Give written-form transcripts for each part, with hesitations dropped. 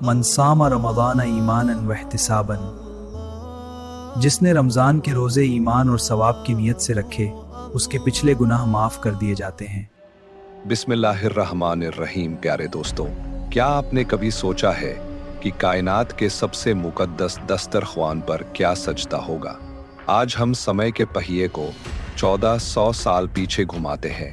من صام رمضان ایمانا واحتسابا، جس نے رمضان کے روزے ایمان اور ثواب کی نیت سے رکھے اس کے پچھلے گناہ معاف کر دیے جاتے ہیں۔ بسم اللہ الرحمن الرحیم۔ پیارے دوستوں، کیا آپ نے کبھی سوچا ہے کہ کائنات کے سب سے مقدس دسترخوان پر کیا سجدہ ہوگا؟ آج ہم سمے کے پہیے کو 1400 سال پیچھے گھماتے ہیں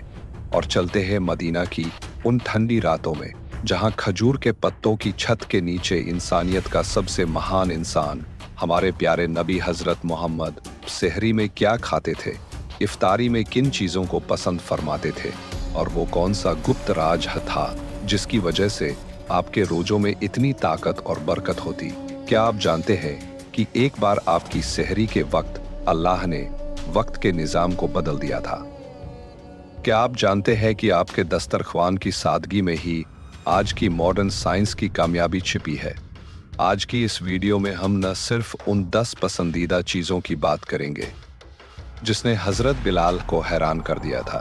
اور چلتے ہیں مدینہ کی ان ٹھنڈی راتوں میں جہاں کھجور کے پتوں کی چھت کے نیچے انسانیت کا سب سے مہان انسان ہمارے پیارے نبی حضرت محمد سحری میں کیا کھاتے تھے، افطاری میں کن چیزوں کو پسند فرماتے تھے، اور وہ کون سا گپت راج تھا جس کی وجہ سے آپ کے روزوں میں اتنی طاقت اور برکت ہوتی۔ کیا آپ جانتے ہیں کہ ایک بار آپ کی سحری کے وقت اللہ نے وقت کے نظام کو بدل دیا تھا؟ کیا آپ جانتے ہیں کہ آپ کے دسترخوان کی سادگی میں ہی آج کی ماڈرن سائنس کی کامیابی چھپی ہے؟ آج کی اس ویڈیو میں ہم نہ صرف ان 10 پسندیدہ چیزوں کی بات کریں گے جس نے حضرت بلال کو حیران کر دیا تھا۔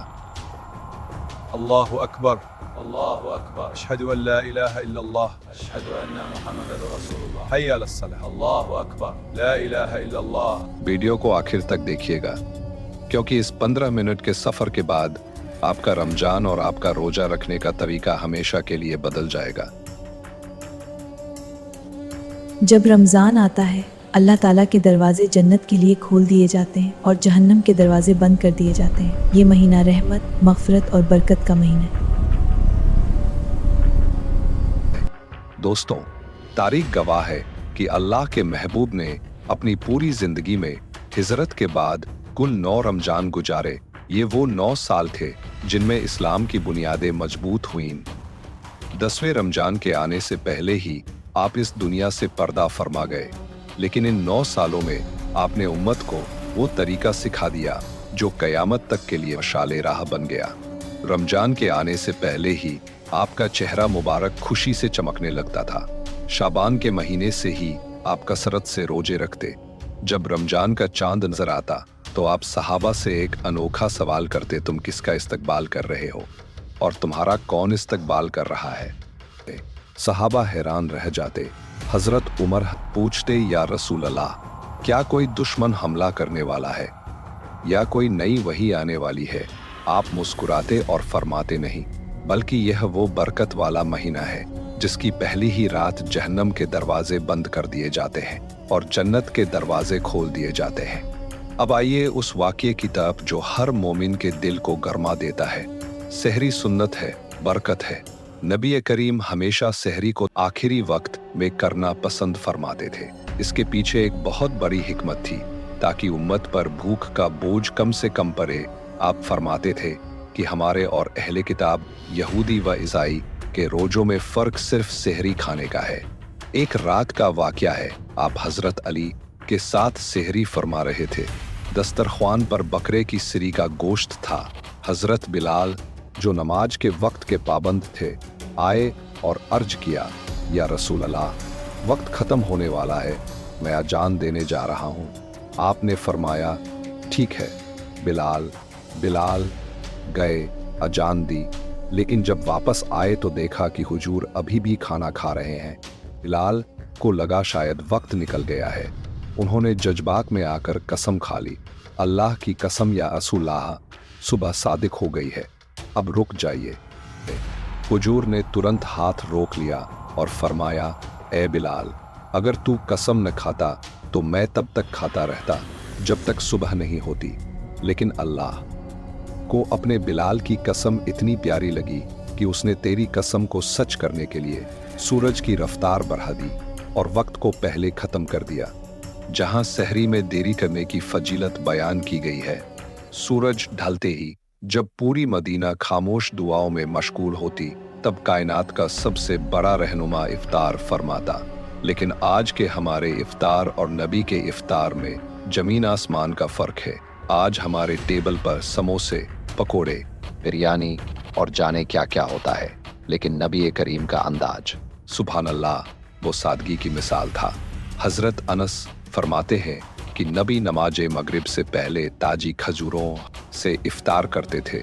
اللہ اکبر، اللہ اکبر، اشہد ان لا الہ الا اللہ، اشہد ان محمد رسول اللہ، حی علی الصلاۃ، اللہ اکبر، لا الہ الا اللہ۔ ویڈیو کو آخر تک دیکھیے گا کیونکہ اس 15 منٹ کے سفر کے بعد آپ کا رمضان اور آپ کا روزہ رکھنے کا طریقہ ہمیشہ کے لیے بدل جائے گا۔ جب رمضان آتا ہے اللہ تعالیٰ کے دروازے جنت کے لیے کھول دیے جاتے ہیں اور جہنم کے دروازے بند کر دیے جاتے ہیں۔ یہ مہینہ رحمت، مغفرت اور برکت کا مہینہ ہے۔ دوستوں، تاریخ گواہ ہے کہ اللہ کے محبوب نے اپنی پوری زندگی میں ہجرت کے بعد کل 9 رمضان گزارے۔ یہ وہ 9 سال تھے جن میں اسلام کی بنیادیں مضبوط ہوئیں۔ 10ویں رمضان کے آنے سے پہلے ہی آپ اس دنیا سے پردہ فرما گئے، لیکن ان 9 سالوں میں آپ نے امت کو وہ طریقہ سکھا دیا جو قیامت تک کے لیے مشعل راہ بن گیا۔ رمضان کے آنے سے پہلے ہی آپ کا چہرہ مبارک خوشی سے چمکنے لگتا تھا۔ شعبان کے مہینے سے ہی آپ کثرت سے روزے رکھتے۔ جب رمضان کا چاند نظر آتا تو آپ صحابہ سے ایک انوکھا سوال کرتے، تم کس کا استقبال کر رہے ہو اور تمہارا کون استقبال کر رہا ہے؟ صحابہ حیران رہ جاتے۔ حضرت عمر پوچھتے، یا رسول اللہ، کیا کوئی دشمن حملہ کرنے والا ہے یا کوئی نئی وحی آنے والی ہے؟ آپ مسکراتے اور فرماتے، نہیں، بلکہ یہ وہ برکت والا مہینہ ہے جس کی پہلی ہی رات جہنم کے دروازے بند کر دیے جاتے ہیں اور جنت کے دروازے کھول دیے جاتے ہیں۔ اب آئیے اس واقعے کی طرف جو ہر مومن کے دل کو گرما دیتا ہے۔ سحری سنت ہے، برکت ہے۔ نبی کریم ہمیشہ سحری کو آخری وقت میں کرنا پسند فرماتے تھے۔ اس کے پیچھے ایک بہت بڑی حکمت تھی، تاکہ امت پر بھوک کا بوجھ کم سے کم پڑے۔ آپ فرماتے تھے کہ ہمارے اور اہل کتاب یہودی و عیسائی کے روزوں میں فرق صرف سحری کھانے کا ہے۔ ایک رات کا واقعہ ہے، آپ حضرت علی کے ساتھ سحری فرما رہے تھے۔ دسترخوان پر بکرے کی سری کا گوشت تھا۔ حضرت بلال جو نماز کے وقت کے پابند تھے آئے اور عرض کیا، یا رسول اللہ، وقت ختم ہونے والا ہے، میں اذان دینے جا رہا ہوں۔ آپ نے فرمایا، ٹھیک ہے بلال۔ بلال گئے، اذان دی، لیکن جب واپس آئے تو دیکھا کہ حضور ابھی بھی کھانا کھا رہے ہیں۔ بلال کو لگا شاید وقت نکل گیا ہے۔ انہوں نے جذبات میں آ کر قسم کھا لی، اللہ کی قسم یا رسول اللہ، صبح صادق ہو گئی ہے، اب رک جائیے۔ حضور نے ترنت ہاتھ روک لیا اور فرمایا، اے بلال، اگر تو قسم نہ کھاتا تو میں تب تک کھاتا رہتا جب تک صبح نہیں ہوتی، لیکن اللہ کو اپنے بلال کی قسم اتنی پیاری لگی کہ اس نے تیری قسم کو سچ کرنے کے لیے سورج کی رفتار بڑھا دی اور وقت کو پہلے ختم کر دیا۔ جہاں سحری میں دیری کرنے کی فضیلت بیان کی گئی ہے، سورج ڈھلتے ہی جب پوری مدینہ خاموش دعاؤں میں مشغول ہوتی تب کائنات کا سب سے بڑا رہنما افطار فرماتا۔ لیکن آج کے ہمارے افطار اور نبی کے افطار میں زمین آسمان کا فرق ہے۔ آج ہمارے ٹیبل پر سموسے، پکوڑے، بریانی اور جانے کیا کیا ہوتا ہے، لیکن نبی کریم کا انداز، سبحان اللہ، وہ سادگی کی مثال تھا۔ حضرت انس فرماتے ہیں کہ نبی نماز مغرب سے پہلے تازی کھجوروں سے افطار کرتے تھے۔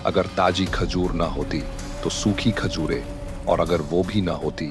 اگر تازی کھجور نہ ہوتی تو سوکھی کھجوریں، اور اگر وہ بھی نہ ہوتی